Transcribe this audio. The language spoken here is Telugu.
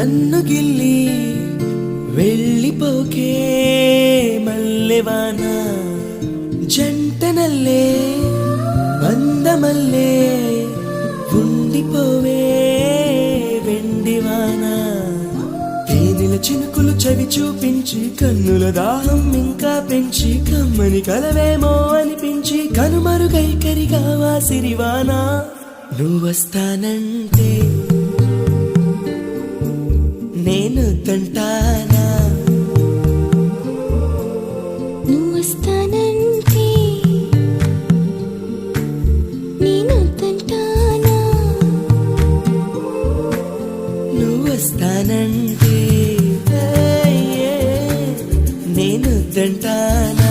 నన్ను గిల్లి వెళ్ళిపోకే మల్లెవాన జంటనల్లే బందమల్లే ఉండిపోవే వెండివాన తేనెల చినుకులు చవి చూపించి కన్నుల దాహం ఇంకా పెంచి కమ్మని కలవేమో అనిపించి కనుమరుగైకరిగా వాసిరివాన నువ్వొస్తానంటే నేను తంటానా నువ్వొస్తానంటే నేను తంటానా నువ్వొస్తానంటే నేను తంటానా